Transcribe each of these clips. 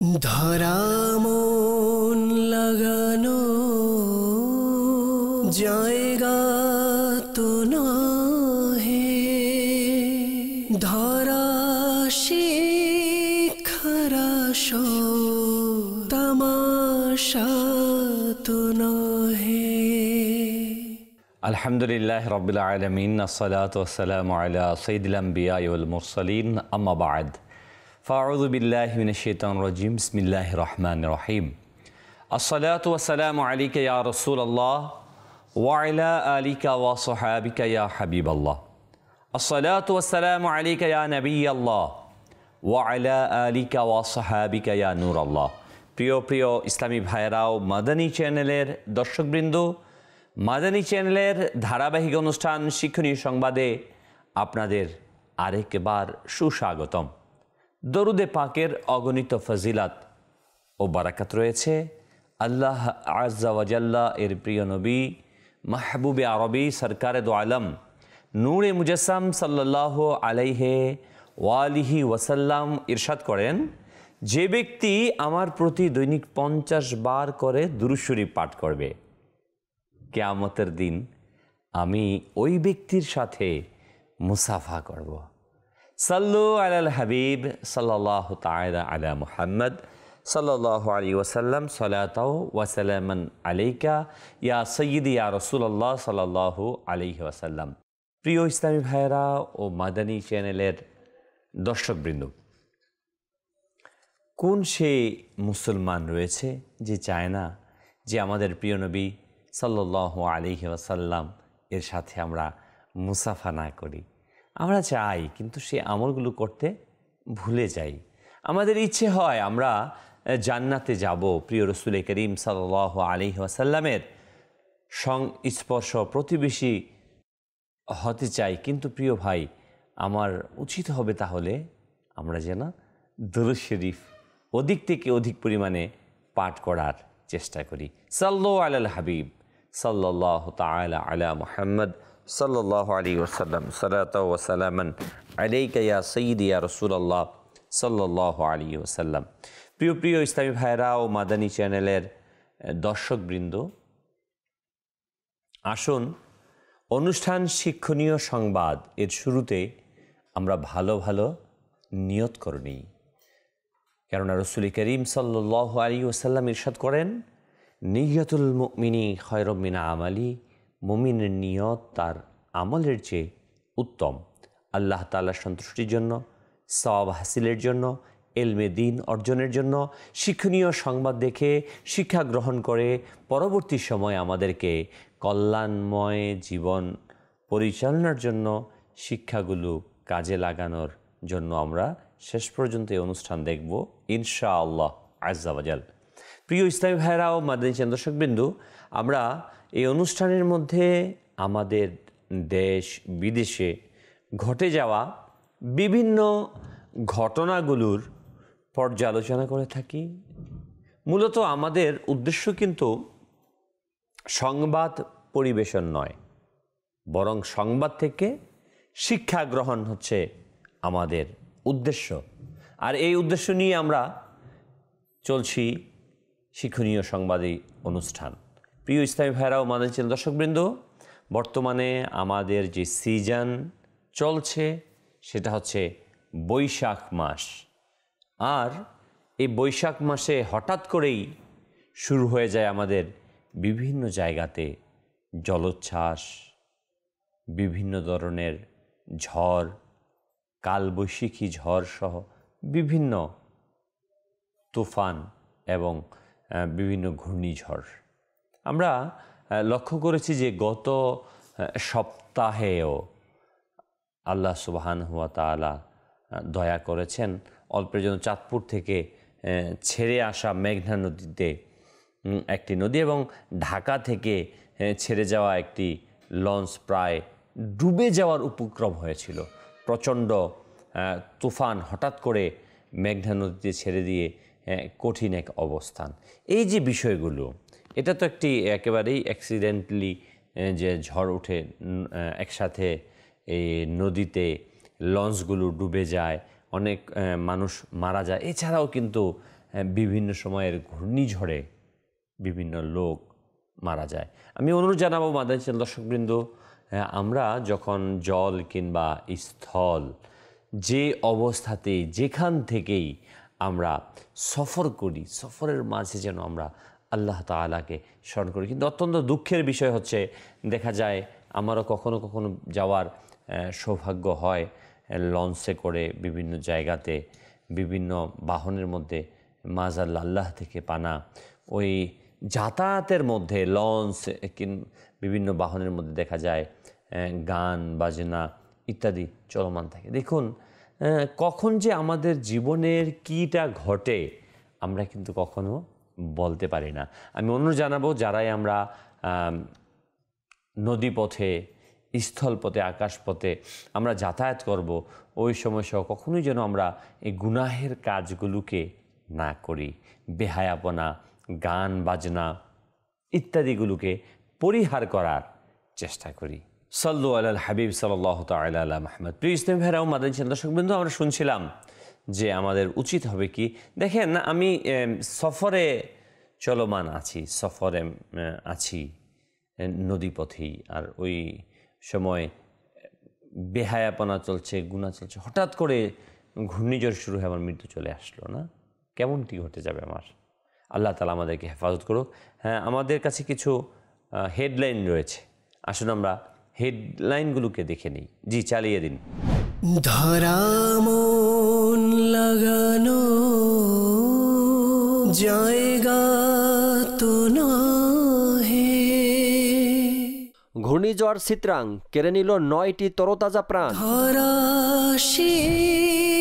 ধরা মন লাগানো জায়গা তো নহে, ধরা শিখারাস তামাশা তো নহে। আলহামদুলিল্লাহ রাব্বিল আলামিন, আসসালাতু ওয়াসসালামু আলা সাইয়্যিদিল আমবিয়া ওয়াল মুরসালিন, আম্মা বা'দ। ফাআউযু বিল্লাহি মিনাশ শাইতানির রাজিম। বিসমিল্লাহির রহমানির রহিম। আসসালাতু ওয়াসসালামু আলাইকা ইয়া রাসূলুল্লাহ ওয়া আলা আলিকা ওয়া সাহাবিকা ইয়া হাবিবাল্লাহ। আসসালাতু ওয়াসসালামু আলাইকা ইয়া নাবিয়াল্লাহ ওয়া আলা আলিকা ওয়া সাহাবিকা ইয়া নূরাল্লাহ। প্রিয় প্রিয় ইসলামী ভাইয়েরাও, মাদানী চ্যানেলের দর্শকবৃন্দ, মাদানী চ্যানেলের ধারাবাহিক অনুষ্ঠান শিক্ষণীয় সংবাদে আপনাদের আরেকবার সুস্বাগতম। দরুদে পাকের অগণিত ফজিলাত ও বারাকাত রয়েছে আল্লাহ আজ্জা ওয়া জাল্লা এর প্রিয় নবী মাহবুবে আরবি সরকারে দো আলম নূরে মুজাসসাম সাল্লাল্লাহু আলাইহি ওয়ালিহি ওয়াসাল্লাম ইরশাদ করেন, যে ব্যক্তি আমার প্রতি দৈনিক 50 বার করে দুরূদ শরীফ পাঠ করবে, কিয়ামতের দিন আমি ওই ব্যক্তির সাথে মুসাফা করব। সাল্লু আলাল হাবিব সাল্লাল্লাহু তাআলা আলা মুহাম্মদ সাল্লাল্লাহু আলাইহি ওয়াসাল্লাম, সালাতাও ওয়া সালামান আলাইকা ইয়া সাইয়্যিদি ইয়া রাসূলুল্লাহ সাল্লাল্লাহু আলাইহি ওয়াসাল্লাম। প্রিয় ইসলামী ভাইয়েরা ও মাদানী চ্যানেলের দর্শকবৃন্দ, কোন সে মুসলমান রয়েছে যে চায় না যে আমাদের প্রিয় নবী সাল্লাল্লাহু আলাইহি ওয়াসাল্লাম এর সাথে আমরা মুসাফা না করি? আমরা চাই, কিন্তু সে আমলগুলো করতে ভুলে যাই। আমাদের ইচ্ছে হয় আমরা জান্নাতে যাব, প্রিয় রসুল করিম সাল্লাল্লাহু আলাইহি ওয়াসাল্লামের সংস্পর্শ প্রতিবেশী হতে চাই, কিন্তু প্রিয় ভাই, আমার উচিত হবে তাহলে আমরা যেন দুরূদ শরীফ অধিক থেকে অধিক পরিমাণে পাঠ করার চেষ্টা করি। সাল্লু আলাল হাবিব সাল্লাল্লাহু তাআলা আলা মুহাম্মদ সাল্লাল্লাহু আলাইহি ওয়াসাল্লাম, সালাতাও ওয়া সালামান আলাইকা ইয়া সাইয়্যিদি ইয়া রাসূলুল্লাহ সাল্লাল্লাহু আলাইহি ওয়াসাল্লাম। প্রিয় প্রিয় ইসলামী ভাইরা ও মাদানী চ্যানেলের দর্শকবৃন্দ, আসুন অনুষ্ঠান শিক্ষণীয় সংবাদ এর শুরুতে আমরা ভালো ভালো নিয়ত করে নিই। কেননা রসুল করিম সাল্লাল্লাহু আলাইহি ওয়াসাল্লাম ইরশাদ করেন, নিয়তুল মুমিনি খায়রুম মিন আমালি, মুমিনের নিয়ত তার আমলের চেয়ে উত্তম। আল্লাহ তাআলার সন্তুষ্টির জন্য, সওয়াব হাসিলের জন্য, এলমে দ্বীন অর্জনের জন্য, শিক্ষণীয় সংবাদ দেখে শিক্ষা গ্রহণ করে পরবর্তী সময় আমাদেরকে কল্যাণময় জীবন পরিচালনার জন্য শিক্ষাগুলো কাজে লাগানোর জন্য আমরা শেষ পর্যন্ত এই অনুষ্ঠান দেখব ইনশাআল্লাহ আজ্জা ওয়া জাল। প্রিয় ইসলামী ভাইরা ও মাদানী চ্যানেল দর্শকবৃন্দু, আমরা এই অনুষ্ঠানের মধ্যে আমাদের দেশ বিদেশে ঘটে যাওয়া বিভিন্ন ঘটনাগুলোর পর্যালোচনা করে থাকি। মূলত আমাদের উদ্দেশ্য কিন্তু সংবাদ পরিবেশন নয়, বরং সংবাদ থেকে শিক্ষা গ্রহণ হচ্ছে আমাদের উদ্দেশ্য। আর এই উদ্দেশ্য নিয়ে আমরা চলছি শিক্ষণীয় সংবাদী অনুষ্ঠান। প্রিয় ইসলামী ভাইরা ও মাদানী চ্যানেল দর্শকবৃন্দ, বর্তমানে আমাদের যে সিজন চলছে সেটা হচ্ছে বৈশাখ মাস। আর এই বৈশাখ মাসে হঠাৎ করেই শুরু হয়ে যায় আমাদের বিভিন্ন জায়গাতে জলোচ্ছ্বাস, বিভিন্ন ধরনের ঝড়, কালবৈশাখী ঝড় সহ বিভিন্ন তুফান এবং বিভিন্ন ঘূর্ণিঝড়। আমরা লক্ষ্য করেছি যে গত সপ্তাহেও আল্লাহ সুবহানাহু ওয়া তাআলা দয়া করেছেন, অল্পের জন্য চাঁদপুর থেকে ছেড়ে আসা মেঘনা নদীতে একটি নদী এবং ঢাকা থেকে ছেড়ে যাওয়া একটি লঞ্চ প্রায় ডুবে যাওয়ার উপক্রম হয়েছিল। প্রচণ্ড তুফান হঠাৎ করে মেঘনা নদীতে ছেড়ে দিয়ে কঠিন এক অবস্থান। এই যে বিষয়গুলো, এটা তো একটি একেবারেই অ্যাক্সিডেন্টালি যে ঝড় উঠে একসাথে এই নদীতে লঞ্চগুলো ডুবে যায়, অনেক মানুষ মারা যায়। এছাড়াও কিন্তু বিভিন্ন সময়ের ঘূর্ণিঝড়ে বিভিন্ন লোক মারা যায়। আমি অনুরোধ জানাবো মাদানী দর্শকবৃন্দ, আমরা যখন জল কিংবা স্থল যে অবস্থাতে যেখান থেকেই আমরা সফর করি, সফরের মাঝে যেন আমরা আল্লাহ তাআলাকে স্মরণ করি। কিন্তু অত্যন্ত দুঃখের বিষয় হচ্ছে, দেখা যায় আমারও কখনো কখনো যাওয়ার সৌভাগ্য হয় লঞ্চে করে বিভিন্ন জায়গাতে, বিভিন্ন বাহনের মধ্যে মাজাল্লাহ আল্লাহ থেকে পানা ওই যাতায়াতের মধ্যে লঞ্চ বিভিন্ন বাহনের মধ্যে দেখা যায় গান বাজনা ইত্যাদি চলমান থাকে। দেখুন কখন যে আমাদের জীবনের কীটা ঘটে আমরা কিন্তু কখনো বলতে পারি না। আমি অনুরোধ জানাবো, যারাই আমরা নদীপথে, স্থলপথে, আকাশপথে আমরা যাতায়াত করব, ওই সময় সহ কখনোই যেন আমরা এই গুনাহের কাজগুলোকে না করি। বেহায়াপনা, গান বাজনা ইত্যাদিগুলোকে পরিহার করার চেষ্টা করি। সাল্লু আলাল হাবিব সাল্লাল্লাহু তাআলা আলা মুহাম্মদ। প্রিয় ইসলামী ভাইরা ও মাদানী দর্শকবৃন্দ, আমরা শুনছিলাম যে আমাদের উচিত হবে কি, দেখেন আমি সফরে চলমান আছি, সফরে আছি নদীপথেই, আর ওই সময় বেহায়াপনা চলছে, গুনাহ চলছে, হঠাৎ করে ঘূর্ণিঝড় শুরু হয়ে আমার মৃত্যু চলে আসলো না, কেমনটি ঘটে যাবে আমার? আল্লাহ তাআলা আমাদেরকে হেফাজত করুক। হ্যাঁ, আমাদের কাছে কিছু হেডলাইন রয়েছে, আসুন আমরা হেডলাইনগুলোকে দেখে নিই। জি, চালিয়ে দিন। ধরা মন লাগানো জায়গা তো নহে। ঘূর্ণিঝড় চিত্রাং কেড়ে নিল 9টি তরতাজা প্রাণ। ধরা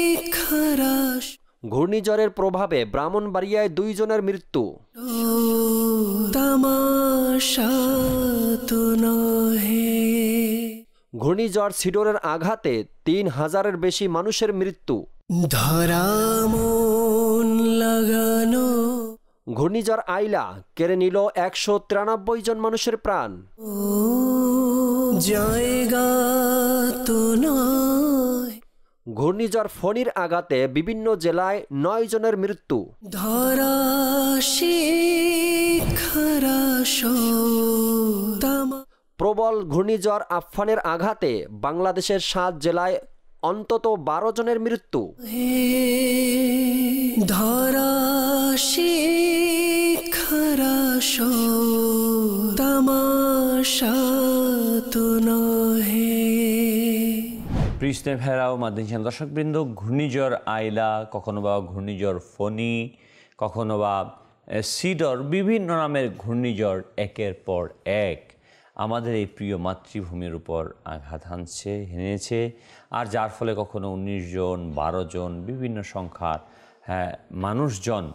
শিখারাস ঘূর্ণিঝড়ের প্রভাবে ব্রাহ্মণবাড়িয়ায় 2 জনের মৃত্যু। তামাশা তো নহে। ঘূর্ণিঝড় সিডরের আঘাতে 3000-এর বেশি মানুষের মৃত্যু। ধরা মন লাগানো ঘূর্ণিঝড় আইলা কেড়ে নিল 193 জন মানুষের প্রাণ। জায়গা তো নয়। ঘূর্ণিঝড় ফণীর আঘাতে বিভিন্ন জেলায় 9 জনের মৃত্যু। ধরা শিখারাস প্রবল ঘূর্ণিঝড় আম্ফানের আঘাতে বাংলাদেশের 7 জেলায় অন্তত 12 জনের মৃত্যু। ধরা শিখারাস তামাশা তো নহে। কৃষ্ণের ভেড়াও মাদানী দর্শকবৃন্দ, ঘূর্ণিঝড় আইলা, কখনো বা ঘূর্ণিঝড় ফণী, কখনো বা সিডর, বিভিন্ন নামের ঘূর্ণিঝড় একের পর এক আমাদের এই প্রিয় মাতৃভূমির উপর আঘাত হেনেছে। আর যার ফলে কখনো 19 জন, 12 জন, বিভিন্ন সংখ্যার মানুষজন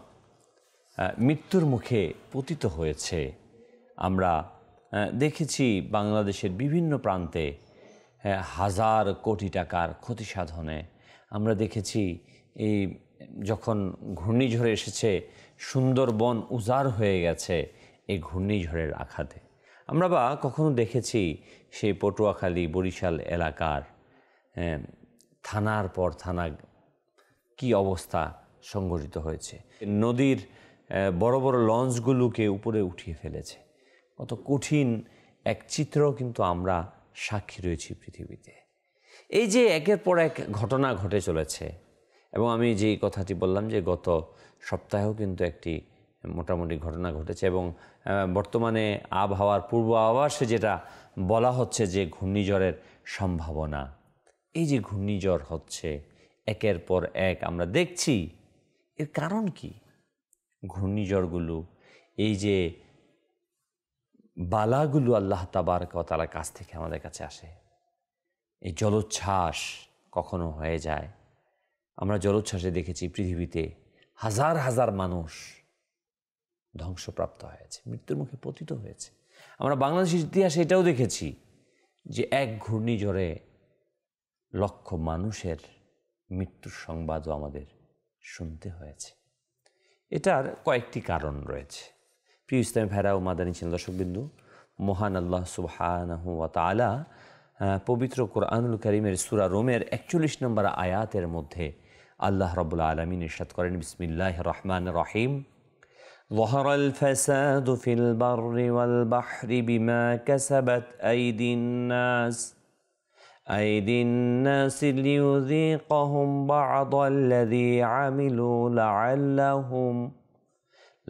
মৃত্যুর মুখে পতিত হয়েছে। আমরা দেখেছি বাংলাদেশের বিভিন্ন প্রান্তে হাজার কোটি টাকার ক্ষতি সাধনে। আমরা দেখেছি এই যখন ঘূর্ণিঝড় এসেছে, সুন্দরবন উজাড় হয়ে গেছে এই ঘূর্ণিঝড়ের আঘাতে। আমরা বা কখনো দেখেছি সেই পটুয়াখালী, বরিশাল এলাকার থানার পর থানা কি অবস্থা সংঘটিত হয়েছে। নদীর বড় বড় লঞ্চগুলোকে উপরে উঠিয়ে ফেলেছে। কত কঠিন এক চিত্র কিন্তু আমরা সাক্ষী রয়েছি পৃথিবীতে। এই যে একের পর এক ঘটনা ঘটে চলেছে, এবং আমি যেই কথাটি বললাম যে গত সপ্তাহেও কিন্তু একটি মোটামুটি ঘটনা ঘটেছে, এবং বর্তমানে আবহাওয়ার পূর্বাভাসে যেটা বলা হচ্ছে যে ঘূর্ণিঝড়ের সম্ভাবনা, এই যে ঘূর্ণিঝড় হচ্ছে একের পর এক আমরা দেখছি, এর কারণ কি? ঘূর্ণিঝড়গুলো, এই যে বালাগুলো আল্লাহ তাবারক ওয়া তাআলার কাছ থেকে আমাদের কাছে আসে, এই জলোচ্ছ্বাস কখনো হয়ে যায়। আমরা জলোচ্ছ্বাসে দেখেছি পৃথিবীতে হাজার হাজার মানুষ ধ্বংসপ্রাপ্ত হয়েছে, মৃত্যুর মুখে পতিত হয়েছে। আমরা বাংলাদেশের ইতিহাসে এটাও দেখেছি যে এক ঘূর্ণিঝড়ে লক্ষ মানুষের মৃত্যুর সংবাদও আমাদের শুনতে হয়েছে। এটার কয়েকটি কারণ রয়েছে। প্রিয় ইসলামী ভাইরা ও মাদানী দর্শকবিন্দু, মহান আল্লাহ সুবহানাহু ওয়া তাআলা পবিত্র কোরআনুল কারীমের সূরা রোমের 41 নম্বর আয়াতের মধ্যে আল্লাহ রাব্বুল আলামিন ইরশাদ করেন, বিসমিল্লাহির রহমানির রহিম, ظهر الفساد في البر والبحر بما كسبت أيدي الناس ليذيقهم بعض الذي عملوا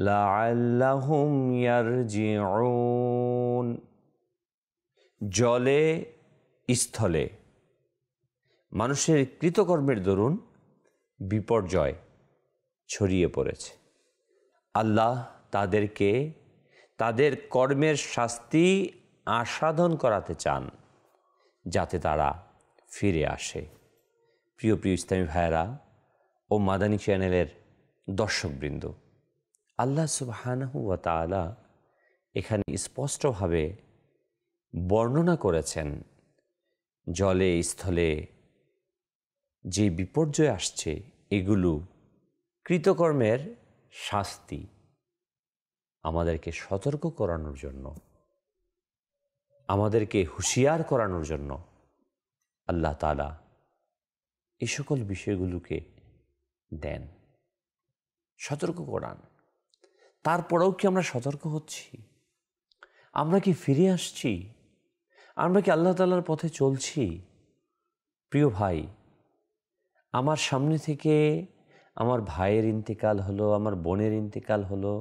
لعلهم يرجعون। জলে স্থলে মানুষের কৃতকর্মের দরুন বিপর্যয় ছড়িয়ে পড়েছে। আল্লাহ তাদেরকে তাদের কর্মের শাস্তি আস্বাদন করাতে চান, যাতে তারা ফিরে আসে। প্রিয় ইসলামী ভাইয়েরা ও মাদানী চ্যানেলের দর্শকবৃন্দ, আল্লাহ সুবহানাহু ওয়া তাআলা এখানে স্পষ্টভাবে বর্ণনা করেছেন জলে স্থলে যে বিপর্যয় আসছে এগুলো কৃতকর্মের শাস্তি, আমাদেরকে সতর্ক করানোর জন্য, আমাদেরকে হুঁশিয়ার করানোর জন্য আল্লাহ তাআলা এই সকল বিষয়গুলোকে দেন, সতর্ক করান। তারপরেও কি আমরা সতর্ক হচ্ছি? আমরা কি ফিরে আসছি? আমরা কি আল্লাহ তাআলার পথে চলছি? প্রিয় ভাই, আমার সামনে থেকে আমার ভাইয়ের ইন্তেকাল হলো, আমার বোনের ইন্তেকাল হলো,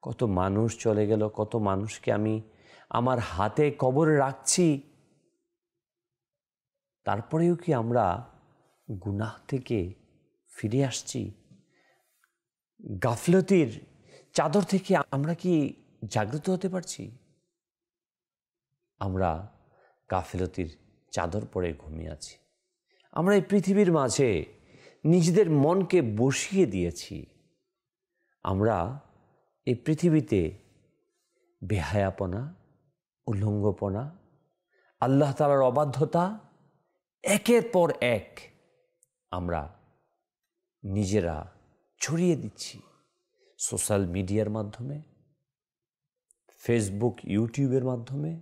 কত মানুষ চলে গেল, কত মানুষকে আমি আমার হাতে কবরে রাখছি। তারপরেও কি আমরা গুনাহ থেকে ফিরে আসছি? গাফলতির চাদর থেকে আমরা কি জাগ্রত হতে পারছি? আমরা গাফলতির চাদর পরে ঘুমিয়ে আছি। আমরা এই পৃথিবীর মাঝে নিজেদের মনকে বসিয়ে দিয়েছি। আমরা এই পৃথিবীতে বেহায়াপনা, উলঙ্গপনা, আল্লাহ তাআলার অবাধ্যতা একের পর এক আমরা নিজেরা ছড়িয়ে দিচ্ছি সোশ্যাল মিডিয়ার মাধ্যমে, ফেসবুক, ইউটিউবের মাধ্যমে।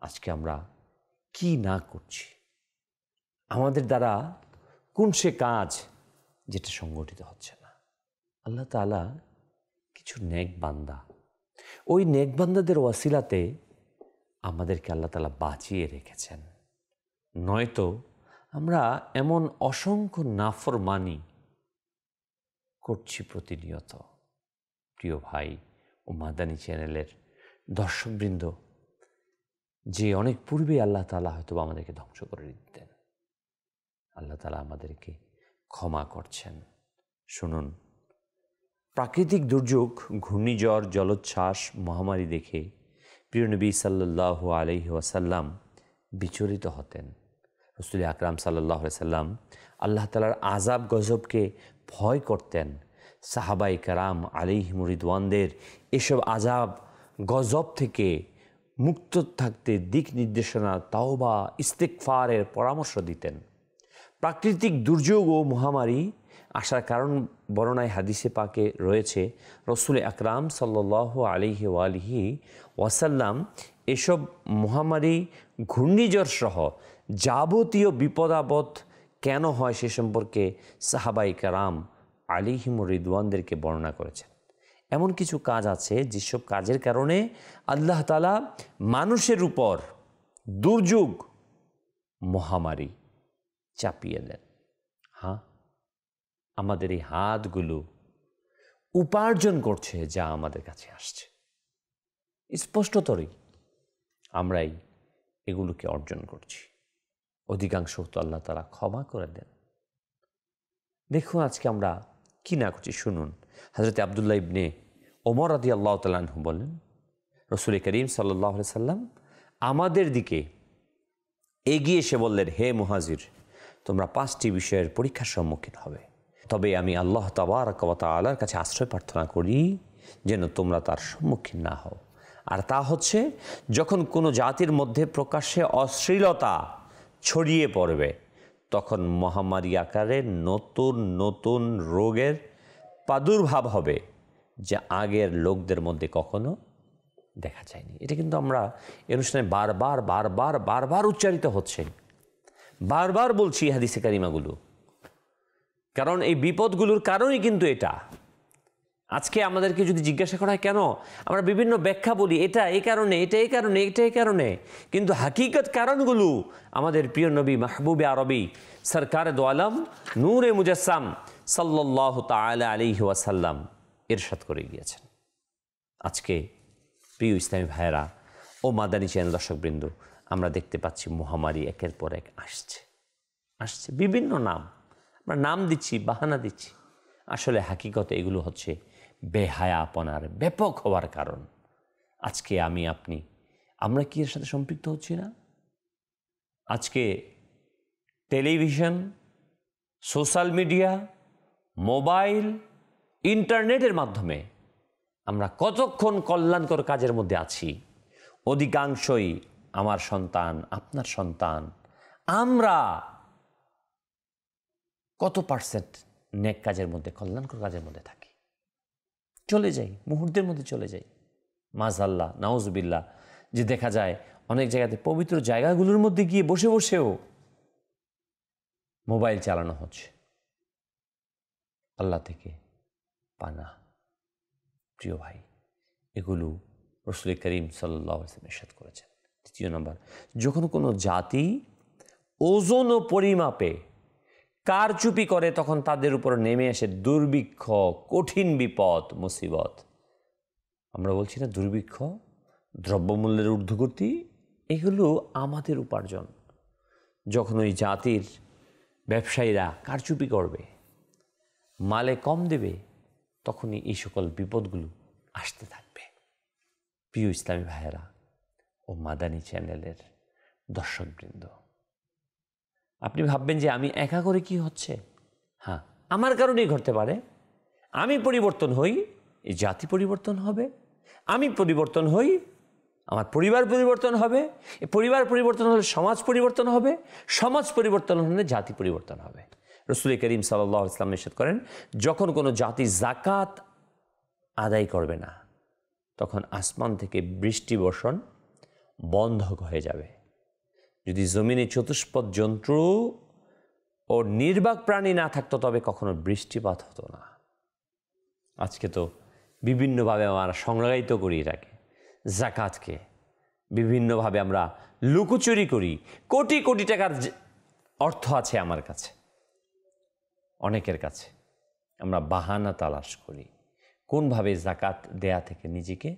আজকে আমরা কি না করছি, আমাদের দ্বারা কোন সে কাজ যেটা সংগঠিত হচ্ছে না। আল্লাহ তাআলা কিছু নেক বান্দা, ওই নেক বান্দাদের ওয়াসিলাতে আমাদেরকে আল্লাহ তাআলা বাঁচিয়ে রেখেছেন। নয়তো আমরা এমন অসংখ্য নাফরমানি করছি প্রতিনিয়ত। প্রিয় ভাই ও মাদানী চ্যানেলের দর্শকবৃন্দ, যে অনেক পূর্বে আল্লাহ তাআলা হয়তো আমাদেরকে ধ্বংস করে দিতেন, আল্লাহ তাআলা আমাদেরকে ক্ষমা করছেন। শুনুন, প্রাকৃতিক দুর্যোগ, ঘূর্ণিঝড়, জলোচ্ছ্বাস, মহামারী দেখে প্রিয় নবী সাল্লাল্লাহু আলাইহি ওয়াসাল্লাম বিচলিত হতেন। রাসূল আকরাম সাল্লাল্লাহু আলাইহি সাল্লাম আল্লাহ তাআলার আযাব গজবকে ভয় করতেন। সাহাবায়ে কেরাম আলাইহিম রিদওয়ানদের এসব আযাব গজব থেকে মুক্ত থাকতে দিক নির্দেশনা, তাওবা, ইস্তিগফারের পরামর্শ দিতেন। প্রাকৃতিক দুর্যোগ ও মহামারী আসার কারণ বর্ণনায় হাদিসে পাকে রয়েছে। রাসূল আকরাম সাল্লাল্লাহু আলাইহি ওয়াসাল্লাম এসব মহামারী, ঘূর্ণিঝড় সহ যাবতীয় বিপদাপদ কেন হয় সে সম্পর্কে সাহাবায়ে কেরাম আলাইহিম রিদওয়ানদেরকে বর্ণনা করেছেন। এমন কিছু কাজ আছে যেসব কাজের কারণে আল্লাহ তাআলা মানুষের উপর দুর্যোগ, মহামারী চাপিয়ে দেন। হ্যাঁ, আমাদের এই হাতগুলো উপার্জন করছে যা আমাদের কাছে আসছে, স্পষ্টতরই আমরাই এগুলোকে অর্জন করছি। অধিকাংশ তো আল্লাহ তাআলা ক্ষমা করে দেন। দেখুন আজকে আমরা কি না করছি। শুনুন, হযরত আব্দুল্লাহ ইবনে ওমর রাদিয়াল্লাহু তাআলা আনহু বলেন, রাসূল করিম সাল্লাল্লাহু আলাইহি সাল্লাম আমাদের দিকে এগিয়ে এসে বললেন, হে মুহাজির, তোমরা 5টি বিষয়ের পরীক্ষার সম্মুখীন হবে। তবে আমি আল্লাহ তাবারক ওয়া তাআলার কাছে আশ্রয় প্রার্থনা করি যেন তোমরা তার সম্মুখীন না হও। আর তা হচ্ছে, যখন কোনো জাতির মধ্যে প্রকাশ্যে অশ্লীলতা ছড়িয়ে পড়বে, তখন মহামারী আকারে নতুন নতুন রোগের প্রাদুর্ভাব হবে যা আগের লোকদের মধ্যে কখনো দেখা যায়নি। এটা কিন্তু আমরা এই অনুষ্ঠানে বারবার উচ্চারিত হচ্ছে, বারবার বলছি হাদিসে কারিমাগুলো। কারণ এই বিপদগুলোর কারণই কিন্তু এটা। আজকে আমাদেরকে যদি জিজ্ঞাসা করা হয় কেন, আমরা বিভিন্ন ব্যাখ্যা বলি, এটা এই কারণে, এটা এই কারণে, এটা এই কারণে, কিন্তু হাকিকত কারণগুলো আমাদের প্রিয় নবী মাহবুবে আরবি সরকারে দো আলম নূরে মুজাসসাম সাল্লাল্লাহু তাআলা আলাইহি ওয়াসাল্লাম ইরশাদ করে গিয়েছেন। আজকে প্রিয় ইসলামী ভাইয়েরা ও মাদানী চ্যানেল দর্শকবৃন্দ, আমরা দেখতে পাচ্ছি মহামারী একের পর এক আসছে বিভিন্ন নাম, আমরা নাম দিচ্ছি, বাহানা দিচ্ছি, আসলে হাকিকতে এগুলো হচ্ছে বেহায়াপনার ব্যাপক হওয়ার কারণ। আজকে আমি আপনি আমরা কি এর সাথে সম্পৃক্ত হচ্ছি না? আজকে টেলিভিশন, সোশ্যাল মিডিয়া, মোবাইল, ইন্টারনেটের মাধ্যমে আমরা কতক্ষণ কল্যাণকর কাজের মধ্যে আছি। অধিকাংশই আমার সন্তান, আপনার সন্তান, আমরা কত পার্সেন্ট নেক কাজের মধ্যে, কল্যাণকর কাজের মধ্যে থাকি? চলে যাই, মুহূর্তের মধ্যে চলে যাই। মাযআল্লাহ, নাউজুবিল্লাহ, যে দেখা যায় অনেক জায়গাতে পবিত্র জায়গাগুলোর মধ্যে গিয়ে বসে বসেও মোবাইল চালানো হচ্ছে। আল্লাহ থেকে পানা। প্রিয় ভাই, এগুলো রাসূল করিম সাল্লাল্লাহু আলাইহি ওয়াসাল্লাম ইরশাদ করেছেন। দ্বিতীয় নম্বর, যখন কোনো জাতি ওজন ও পরিমাপে কারচুপি করে তখন তাদের উপর নেমে আসে দুর্ভিক্ষ, কঠিন বিপদ, মুসিবত। আমরা বলছি না দুর্ভিক্ষ, দ্রব্যমূল্যের ঊর্ধ্বগতি, এগুলো আমাদের উপার্জন। যখন ওই জাতির ব্যবসায়ীরা কারচুপি করবে, মালে কম দেবে, তখনই এই সকল বিপদগুলো আসতে থাকবে। প্রিয় ইসলামী ভাইয়েরা ও মাদানী চ্যানেলের দর্শকবৃন্দ, আপনি ভাববেন যে আমি একা করে কি হচ্ছে? হ্যাঁ, আমার কারণেই ঘটতে পারে। আমি পরিবর্তন হই, এই জাতি পরিবর্তন হবে। আমি পরিবর্তন হই, আমার পরিবার পরিবর্তন হবে। এই পরিবার পরিবর্তন হলে সমাজ পরিবর্তন হবে। সমাজ পরিবর্তন হলে জাতি পরিবর্তন হবে। রাসূল করিম সাল্লাল্লাহু আলাইহি ওয়াসাল্লাম ইরশাদ করেন, যখন কোনো জাতি যাকাত আদায় করবে না, তখন আসমান থেকে বৃষ্টি বর্ষণ বন্ধ হয়ে যাবে। যদি জমিনে চতুষ্পদ জন্তু ও নির্বাক প্রাণী না থাকতো, তবে কখনো বৃষ্টিপাত হতো না। আজকে তো বিভিন্নভাবে আমরা সংজ্ঞায়িত করি এটাকে, যাকাতকে বিভিন্নভাবে আমরা লুকোচুরি করি। কোটি কোটি টাকার অর্থ আছে আমার কাছে, অনেকের কাছে। আমরা বাহানা তালাশ করি কোনভাবে যাকাত দেয়া থেকে নিজেকে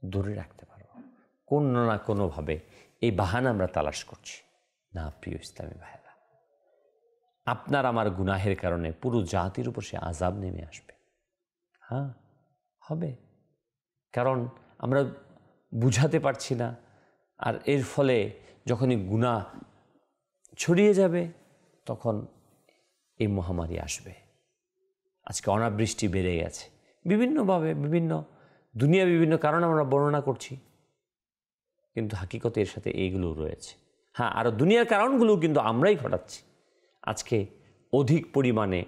দূরে রাখতে পারব, কোন না কোনোভাবে এই বাহানা আমরা তালাশ করছি না। প্রিয় ইসলামী ভাইয়েরা, আপনার আমার গুনাহের কারণে পুরো জাতির উপর সে আযাব নেমে আসবে। হ্যাঁ, হবে, কারণ আমরা বুঝাতে পারছি না। আর এর ফলে যখনই গুনাহ ছড়িয়ে যাবে, তখন এই মহামারী আসবে। আজকে অনাবৃষ্টি বেড়ে গেছে বিভিন্নভাবে, বিভিন্ন কারণ আমরা বর্ণনা করছি, কিন্তু হাকিকতে এর সাথে এইগুলো রয়েছে। হ্যাঁ, আরও দুনিয়ার কারণগুলো কিন্তু আমরাই ঘটাচ্ছি। আজকে অধিক পরিমাণে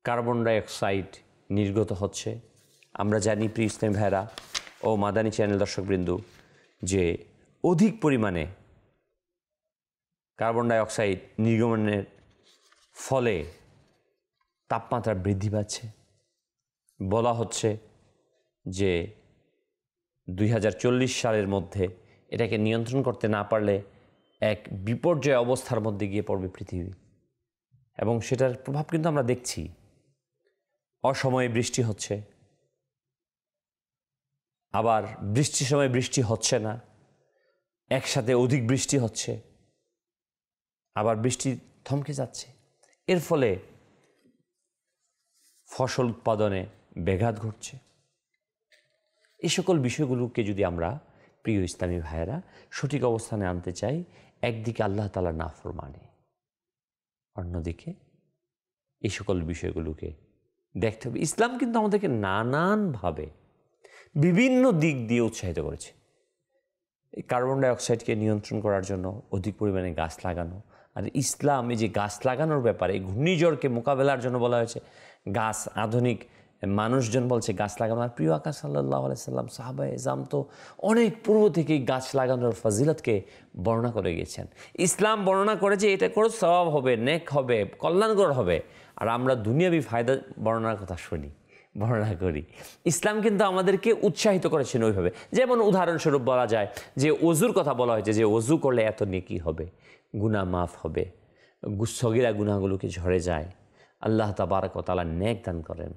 কার্বন ডাইঅক্সাইড নির্গত হচ্ছে। আমরা জানি প্রিয় ইসলামী ভাইরা ও মাদানী চ্যানেল দর্শকবৃন্দ, যে অধিক পরিমাণে কার্বন ডাইঅক্সাইড নির্গমনের ফলে তাপমাত্রা বৃদ্ধি পাচ্ছে। বলা হচ্ছে যে 2040 সালের মধ্যে এটাকে নিয়ন্ত্রণ করতে না পারলে এক বিপর্যয় অবস্থার মধ্যে গিয়ে পড়বে পৃথিবী। এবং সেটার প্রভাব কিন্তু আমরা দেখছি। অসময়ে বৃষ্টি হচ্ছে, আবার বৃষ্টির সময় বৃষ্টি হচ্ছে না, একসাথে অধিক বৃষ্টি হচ্ছে, আবার বৃষ্টি থমকে যাচ্ছে। এর ফলে ফসল উৎপাদনে ব্যাঘাত ঘটছে। এই সকল বিষয়গুলোকে যদি আমরা প্রিয় ইসলামী ভাইয়েরা সঠিক অবস্থানে আনতে চাই, একদিকে আল্লাহ তাআলার নাফরমানি, অন্যদিকে এই সকল বিষয়গুলোকে দেখতে হবে। ইসলাম কিন্তু আমাদেরকে নানানভাবে বিভিন্ন দিক দিয়ে উৎসাহিত করেছে। এই কার্বন ডাইঅক্সাইডকে নিয়ন্ত্রণ করার জন্য অধিক পরিমাণে গাছ লাগানো। আর ইসলাম এই যে গাছ লাগানোর ব্যাপারে, এই ঘূর্ণিঝড়কে মোকাবেলার জন্য বলা হয়েছে গাছ, আধুনিক মানুষজন বলছে গাছ লাগানো, আর প্রিয় আকা সাল্লাল্লাহু আলাইহি সাল্লাম সাহাবায়ে ইজরাম তো অনেক পূর্ব থেকেই গাছ লাগানোর ফজিলতকে বর্ণনা করে গেছেন। ইসলাম বর্ণনা করেছে এটা করে সওয়াব হবে, নেক হবে, কল্যাণকর হবে, আর আমরা দুনিয়াবি ফায়দা বর্ণনার কথা শুনি, বর্ণনা করি। ইসলাম কিন্তু আমাদেরকে উৎসাহিত করেছেন ওইভাবে। যেমন উদাহরণস্বরূপ বলা যায় যে অজুর কথা বলা হয়েছে যে অজু করলে এত নেকি হবে, গুনাহ মাফ হবে, সগীরা গুনাহগুলোকে ঝরে যায়, আল্লাহ তাবারক ওয়া তাআলা নেক দান করেন।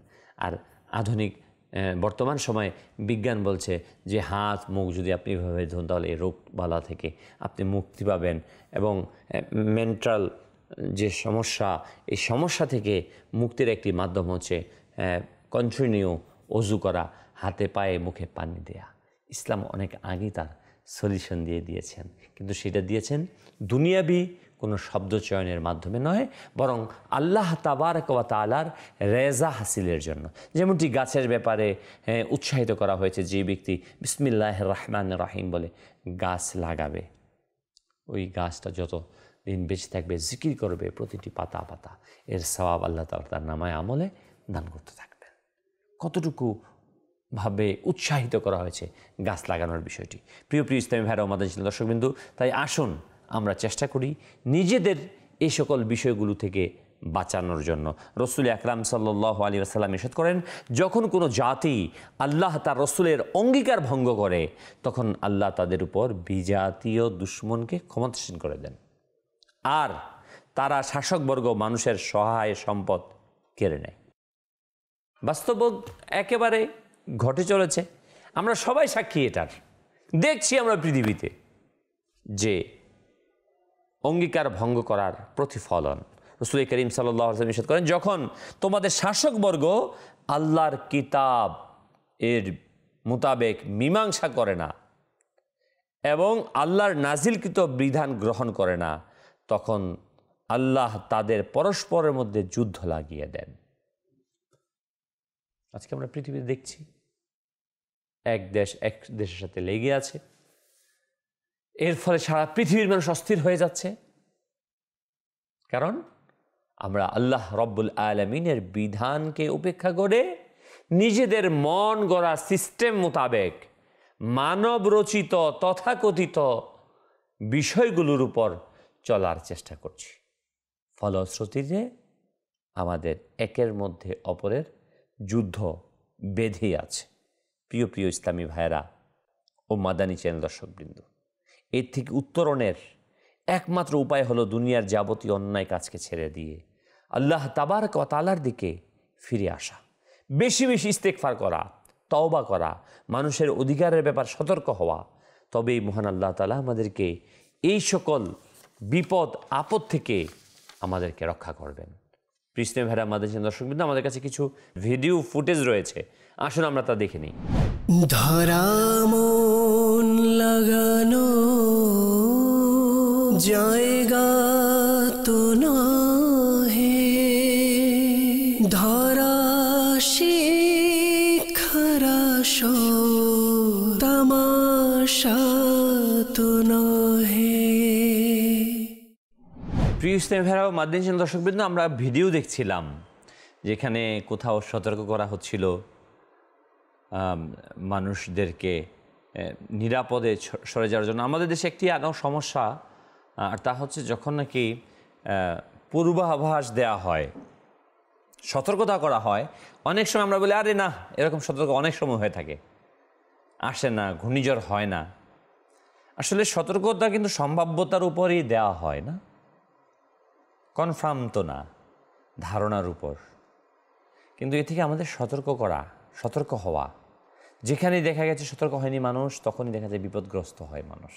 আর আধুনিক বর্তমান সময়ে বিজ্ঞান বলছে যে হাত মুখ যদি আপনি এভাবে ধুন তাহলে এই রোগ বালা থেকে আপনি মুক্তি পাবেন, এবং মেন্টাল যে সমস্যা, এই সমস্যা থেকে মুক্তির একটি মাধ্যম হচ্ছে কন্টিনিউ অজু করা, হাতে পায়ে মুখে পানি দেয়া। ইসলাম অনেক আগেই তার সলিউশন দিয়ে দিয়েছেন, কিন্তু সেটা দিয়েছেন দুনিয়াবি কোনো শব্দ চয়নের মাধ্যমে নয়, বরং আল্লাহ তাবারক ওয়া তাআলার রেজা হাসিলের জন্য। যেমনটি গাছের ব্যাপারে উৎসাহিত করা হয়েছে, যে ব্যক্তি বিসমিল্লাহির রহমানির রহিম বলে গাছ লাগাবে, ওই গাছটা যত দিন বেঁচে থাকবে জিকির করবে প্রতিটি পাতা পাতা, এর সওয়াব আল্লাহ তাআলা তার নামায় আমলে দান করতে থাকবেন। কতটুকু ভাবে উৎসাহিত করা হয়েছে গাছ লাগানোর বিষয়টি। প্রিয় প্রিয় ইসলামী ভাইরা ও মাদানী দর্শকবিন্দু, তাই আসুন আমরা চেষ্টা করি নিজেদের এই সকল বিষয়গুলো থেকে বাঁচানোর জন্য। রসুল আকরাম সাল্লাল্লাহু আলাইহি ওয়াসাল্লাম ইরশাদ করেন, যখন কোনো জাতি আল্লাহ তার রসুলের অঙ্গীকার ভঙ্গ করে তখন আল্লাহ তাদের উপর বিজাতীয় দুশ্মনকে ক্ষমতাসীন করে দেন, আর তারা শাসকবর্গ মানুষের সহায় সম্পদ কেড়ে নেয়। বাস্তব একেবারে ঘটে চলেছে, আমরা সবাই সাক্ষী এটার। দেখছি আমরা পৃথিবীতে যে অঙ্গীকার ভঙ্গ করার প্রতিফলন। রাসূল করিম সাল্লাল্লাহু আলাইহি ওয়াসাল্লাম ইরশাদ করেন, যখন তোমাদের শাসকবর্গ আল্লাহর কিতাব এর মোতাবেক মীমাংসা করে না এবং আল্লাহর নাজিলকৃত বিধান গ্রহণ করে না, তখন আল্লাহ তাদের পরস্পরের মধ্যে যুদ্ধ লাগিয়ে দেন। আজকে আমরা পৃথিবীতে দেখছি এক দেশের সাথে লেগে আছে, এর ফলে সারা পৃথিবীর মানুষ অস্থির হয়ে যাচ্ছে। কারণ আমরা আল্লাহ রব্বুল আলামিনের বিধানকে উপেক্ষা করে নিজেদের মন গড়া সিস্টেম মোতাবেক মানব রচিত তথাকথিত বিষয়গুলোর উপর চলার চেষ্টা করছি। ফলশ্রুতিতে আমাদের একের মধ্যে অপরের যুদ্ধ বেঁধে আছে। প্রিয় প্রিয় ইসলামী ভাইয়েরা ও মাদানী চ্যানেল দর্শকবৃন্দ, এর থেকে উত্তরণের একমাত্র উপায় হলো দুনিয়ার যাবতীয় অন্যায় কাজকে ছেড়ে দিয়ে আল্লাহ তাবারক ওয়া তাআলার দিকে ফিরে আসা, বেশি বেশি ইস্তেগফার করা, তওবা করা, মানুষের অধিকারের ব্যাপার সতর্ক হওয়া। তবেই মহান আল্লাহ তাআলা আমাদেরকে এই সকল বিপদ আপদ থেকে আমাদেরকে রক্ষা করবেন। প্রিয় ভাইরা মাদানী দর্শকবৃন্দ, আমাদের কাছে কিছু ভিডিও ফুটেজ রয়েছে, আসুন আমরা তা দেখে নিই। ধরা মন লাগানো জায়গা তো নহে, ধরা শিখারাস তামাশা তো নহে। প্রিয় ইসলামী ভাইরা ও মাদানী চ্যানেল দর্শকবৃন্দ, আমরা ভিডিও দেখছিলাম যেখানে কোথাও সতর্ক করা হচ্ছিল মানুষদেরকে নিরাপদে সরে যাওয়ার জন্য। আমাদের দেশে একটি আরও সমস্যা, আর তা হচ্ছে যখন নাকি পূর্বাভাস দেওয়া হয়, সতর্কতা করা হয়, অনেক সময় আমরা বলি আরে না, এরকম সতর্ক অনেক সময় হয়ে থাকে, আসে না, ঘূর্ণিঝড় হয় না। আসলে সতর্কতা কিন্তু সম্ভাব্যতার উপরই দেওয়া হয় না, কনফার্ম তো না, ধারণার উপর। কিন্তু এ থেকে আমাদের সতর্ক হওয়া, যেখানেই দেখা গেছে সতর্ক হয়নি মানুষ, তখনই দেখা যায় বিপদগ্রস্ত হয় মানুষ।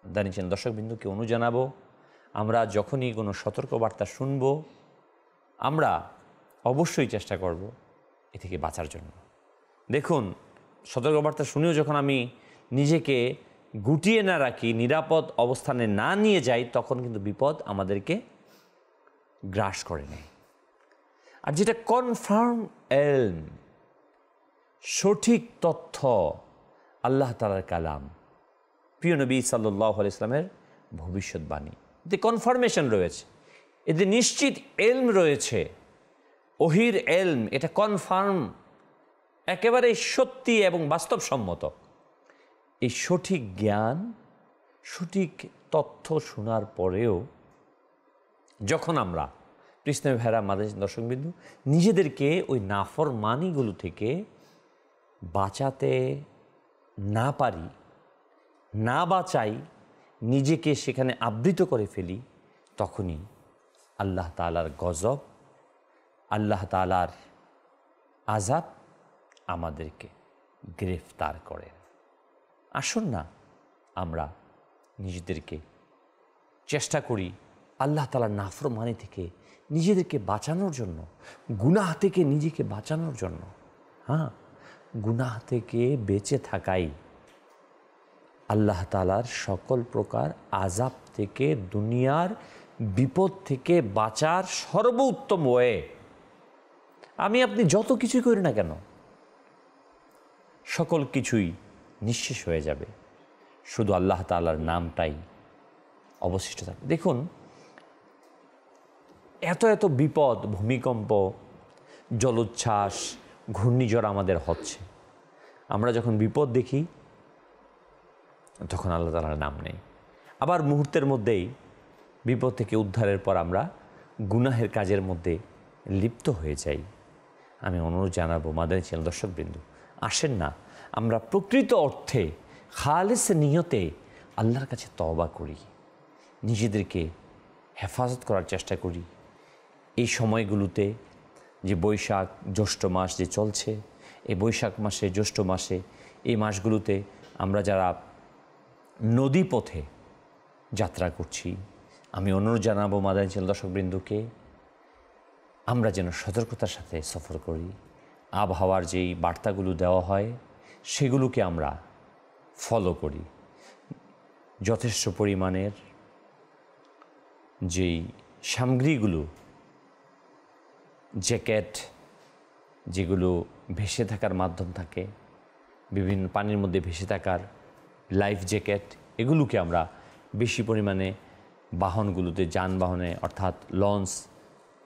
জানিয়েছেন দর্শকবিন্দুকে জানাবো, আমরা যখনই কোনো সতর্কবার্তা শুনব, আমরা অবশ্যই চেষ্টা করব এ থেকে বাঁচার জন্য। দেখুন, সতর্কবার্তা শুনেও যখন আমি নিজেকে গুটিয়ে না রাখি, নিরাপদ অবস্থানে না নিয়ে যাই, তখন কিন্তু বিপদ আমাদেরকে গ্রাস করে নেয়। আর যেটা কনফার্ম এলম, সঠিক তথ্য, আল্লাহ তাআলার কালাম, প্রিয় নবী সাল্লাল্লাহু আলাইহি ওয়াসাল্লামের ভবিষ্যৎবাণী, এতে কনফার্মেশন রয়েছে, এতে নিশ্চিত এলম রয়েছে, ওহির এলম, এটা কনফার্ম একেবারে সত্যি এবং বাস্তবসম্মত। এই সঠিক জ্ঞান, সঠিক তথ্য শোনার পরেও যখন আমরা কৃষ্ণ ভাইরা মাদের দর্শকবিন্দু নিজেদেরকে ওই নাফরমানিগুলো থেকে বাঁচাতে না পারি, না বাঁচাই, নিজেকে সেখানে আবৃত করে ফেলি, তখনই আল্লাহ তাআলার গজব, আল্লাহ তাআলার আযাব আমাদেরকে গ্রেফতার করে। আসুন না আমরা নিজেদেরকে চেষ্টা করি আল্লাহ তাআলার নাফরমানি থেকে নিজেদেরকে বাঁচানোর জন্য, গুনাহ থেকে নিজেকে বাঁচানোর জন্য। হ্যাঁ, গুনাহ থেকে বেঁচে থাকাই আল্লাহ তাআলার সকল প্রকার আযাব থেকে, দুনিয়ার বিপদ থেকে বাঁচার সর্বোত্তম ওয়ে। আমি আপনি যত কিছুই করি না কেন, সকল কিছুই নিঃশেষ হয়ে যাবে, শুধু আল্লাহ তাআলার নামটাই অবশিষ্ট থাকবে। দেখুন, এত এত বিপদ, ভূমিকম্প, জলোচ্ছ্বাস, ঘূর্ণিঝড় আমাদের হচ্ছে, আমরা যখন বিপদ দেখি তখন আল্লাহ তাআলার নাম নেই। আবার মুহূর্তের মধ্যেই বিপদ থেকে উদ্ধারের পর আমরা গুনাহের কাজের মধ্যে লিপ্ত হয়ে যাই। আমি অনুরোধ জানাবো মাদানী চ্যানেল দর্শকবৃন্দ, আসেন না আমরা প্রকৃত অর্থে খালেস নিয়তে আল্লাহর কাছে তওবা করি, নিজেদেরকে হেফাজত করার চেষ্টা করি। এই সময়গুলোতে যে বৈশাখ জ্যৈষ্ঠ মাস যে চলছে, এই বৈশাখ মাসে, জ্যৈষ্ঠ মাসে, এই মাসগুলোতে আমরা যারা নদী পথে যাত্রা করছি, আমি অনুরোধ জানাবো মাদানী চ্যানেল দর্শকবৃন্দকে, আমরা যেন সতর্কতার সাথে সফর করি। আবহাওয়ার যেই বার্তাগুলো দেওয়া হয় সেগুলোকে আমরা ফলো করি। যথেষ্ট পরিমাণের যেই সামগ্রীগুলো, জ্যাকেট যেগুলো ভেসে থাকার মাধ্যম থাকে, বিভিন্ন পানির মধ্যে ভেসে থাকার লাইফ জ্যাকেট, এগুলোকে আমরা বেশি পরিমাণে বাহনগুলোতে, যানবাহনে অর্থাৎ লঞ্চ,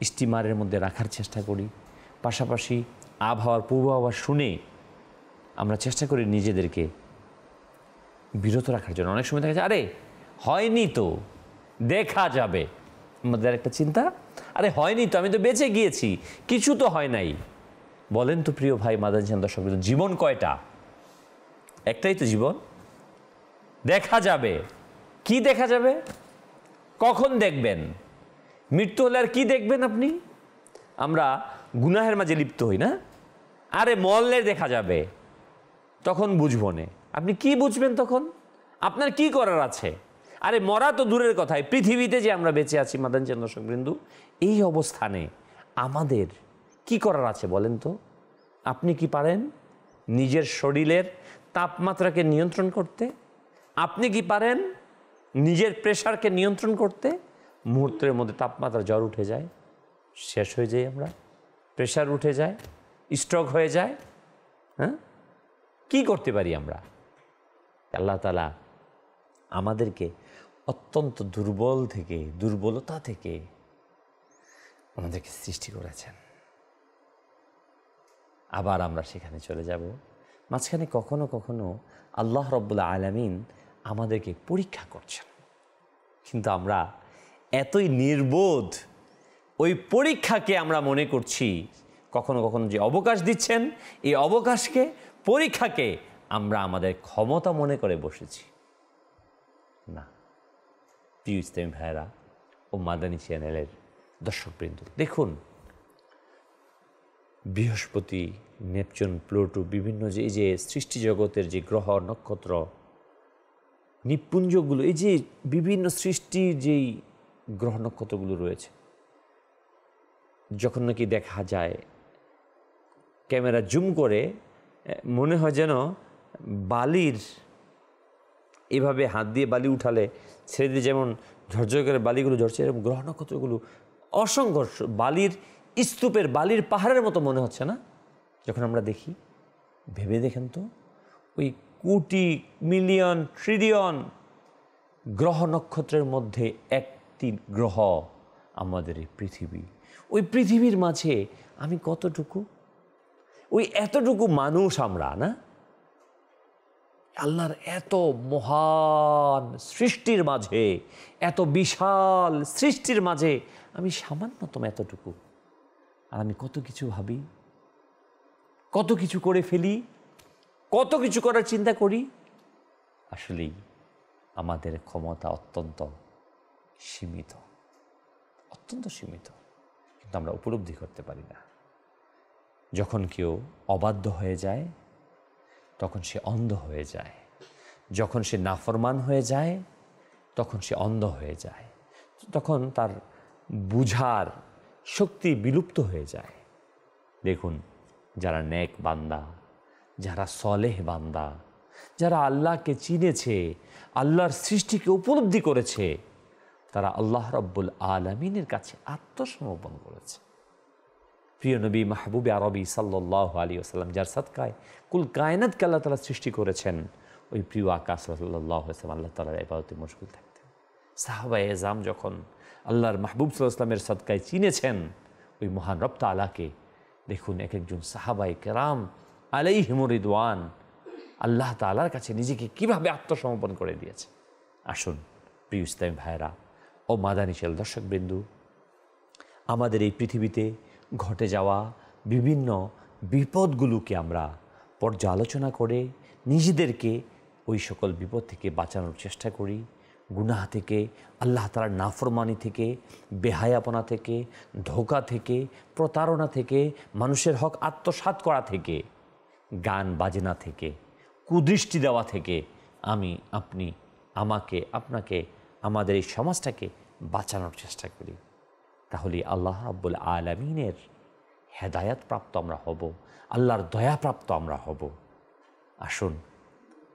স্টিমারের মধ্যে রাখার চেষ্টা করি। পাশাপাশি আবহাওয়ার পূর্বাভাস শুনে আমরা চেষ্টা করি নিজেদেরকে বিরত রাখার জন্য। অনেক সময় দেখা যায় আরে হয়নি তো, দেখা যাবে, আমাদের একটা চিন্তা, আরে হয়নি তো, আমি তো বেঁচে গিয়েছি, কিছু তো হয় নাই। বলেন তো প্রিয় ভাই মাদানী চ্যানেল দর্শকবৃন্দ, জীবন কয়টা? একটাই তো জীবন। দেখা যাবে, কি দেখা যাবে? কখন দেখবেন? মৃত্যু হলে আর কি দেখবেন আপনি? আমরা গুনাহের মাঝে লিপ্ত হই না, আরে মরলে দেখা যাবে, তখন বুঝবো না। আপনি কি বুঝবেন তখন? আপনার কি করার আছে? আরে মরা তো দূরের কথাই, পৃথিবীতে যে আমরা বেঁচে আছি মাদানী চ্যানেল দর্শকবৃন্দু, এই অবস্থানে আমাদের কি করার আছে বলেন তো? আপনি কি পারেন নিজের শরীরের তাপমাত্রাকে নিয়ন্ত্রণ করতে? আপনি কি পারেন নিজের প্রেশারকে নিয়ন্ত্রণ করতে? মুহূর্তের মধ্যে তাপমাত্রা জ্বর উঠে যায়, শেষ হয়ে যায়, আমরা প্রেশার উঠে যায়, স্ট্রোক হয়ে যায়। হ্যাঁ, কি করতে পারি আমরা? আল্লাহ তাআলা আমাদেরকে অত্যন্ত দুর্বলতা থেকে আমাদেরকে সৃষ্টি করেছেন। আবার আমরা সেখানে চলে যাব। মাঝখানে কখনো কখনো আল্লাহ রাব্বুল আলামিন আমাদেরকে পরীক্ষা করছেন, কিন্তু আমরা এতই নির্বোধ, ওই পরীক্ষাকে আমরা মনে করছি কখনো কখনো যে অবকাশ দিচ্ছেন, এই অবকাশকে, পরীক্ষাকে আমরা আমাদের ক্ষমতা মনে করে বসেছি। না প্রিয় ইসলামী ভাইয়েরা ও মাদানী চ্যানেলের দর্শকবৃন্দ, দেখুন বৃহস্পতি, নেপচুন, প্লুটো, বিভিন্ন যে সৃষ্টি জগতের যে গ্রহ, নক্ষত্র, নিপুঞ্জগুলো, এই যে বিভিন্ন সৃষ্টির যেই গ্রহ নক্ষত্রগুলো রয়েছে, যখন নাকি দেখা যায় ক্যামেরা জুম করে, মনে হয় যেন বালির, এভাবে হাত দিয়ে বালি উঠালে ছেড়ে দিয়ে যেমন ঝরঝর করে বালিগুলো ঝরছে, এরকম গ্রহ নক্ষত্রগুলো অসংখ্য বালির স্তূপের, বালির পাহাড়ের মতো মনে হচ্ছে না যখন আমরা দেখি? ভেবে দেখেন তো, ওই কোটি, মিলিয়ন, ট্রিলিয়ন গ্রহ নক্ষত্রের মধ্যে একটি গ্রহ আমাদের এই পৃথিবী। ওই পৃথিবীর মাঝে আমি কতটুকু? ওই এতটুকু মানুষ আমরা না, আল্লাহর এত মহান সৃষ্টির মাঝে, এত বিশাল সৃষ্টির মাঝে আমি সামান্যতম এতটুকু, আর আমি কত কিছু ভাবি, কত কিছু করে ফেলি, কত কিছু করার চিন্তা করি। আসলেই আমাদের ক্ষমতা অত্যন্ত সীমিত, অত্যন্ত সীমিত, কিন্তু আমরা উপলব্ধি করতে পারি না। যখন কেউ অবাধ্য হয়ে যায় তখন সে অন্ধ হয়ে যায়, যখন সে নাফরমান হয়ে যায় তখন সে অন্ধ হয়ে যায়, তখন তার বুঝার শক্তি বিলুপ্ত হয়ে যায়। দেখুন, যারা নেক বান্দা, যারা সলেহ বান্দা, যারা আল্লাহকে চিনেছে, আল্লাহর সৃষ্টিকে উপলব্ধি করেছে, তারা আল্লাহ রাব্বুল আলামিনের কাছে আত্মসমর্পণ করেছে। প্রিয় নবী মাহবুবে আরবি সাল্লাল্লাহু আলাইহি ওয়াসাল্লাম, যার সাদকায় কুল কায়নাতকে আল্লাহ তাআলা সৃষ্টি করেছেন, ওই প্রিয় আকা সাল্লাল্লাহু আলাইহি ওয়াসাল্লাম আল্লাহ তাআলার ইবাদতে মশগুল থাকতেন। সাহাবায়ে এজাম যখন আল্লাহর মাহবুব সাল্লাল্লাহু আলাইহি ওয়াসাল্লামের সাদকায় চিনেছেন ওই মহান রব তাআলাকে, দেখুন এক একজন সাহাবায়ে কেরাম আলাইহিমুর রিদওয়ান আল্লাহ তাআলার কাছে নিজেকে কিভাবে আত্মসমর্পণ করে দিয়েছে। আসুন প্রিয় ইসলামী ভাইরা ও মাদানী শেল দর্শকবৃন্দু, আমাদের এই পৃথিবীতে ঘটে যাওয়া বিভিন্ন বিপদগুলোকে আমরা পর্যালোচনা করে নিজেদেরকে ওই সকল বিপদ থেকে বাঁচানোর চেষ্টা করি। গুনাহ থেকে, আল্লাহ তাআলার নাফরমানি থেকে, বেহায়াপনা থেকে, ধোঁকা থেকে, প্রতারণা থেকে, মানুষের হক আত্মসাৎ করা থেকে, গান বাজনা থেকে, কুদৃষ্টি দেওয়া থেকে আমি, আপনি, আমাকে, আপনাকে, আমাদের এই সমাজটাকে বাঁচানোর চেষ্টা করি। তাহলে আল্লাহ রাব্বুল আলামিনের হেদায়াত প্রাপ্ত আমরা হব, আল্লাহর দয়াপ্রাপ্ত আমরা হব। আসুন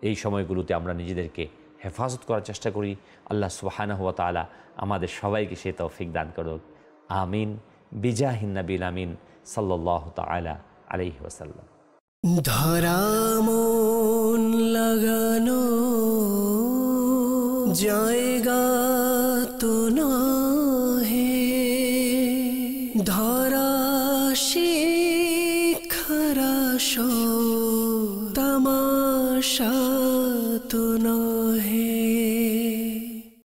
এই সময়গুলোতে আমরা নিজেদেরকে হেফাজত করার চেষ্টা করি। আল্লাহ সুবহানাহু ওয়া তাআলা আমাদের সবাইকে সে তৌফিক দান করুক। আমিন বিজাহিন নবীল আমিন সাল্লাল্লাহু তাআলা আলাইহি ওয়াসাল্লাম। ধরা মন লাগানো জায়গা তো নহে, ধরা শিখারা শো তামাশা তো নহে।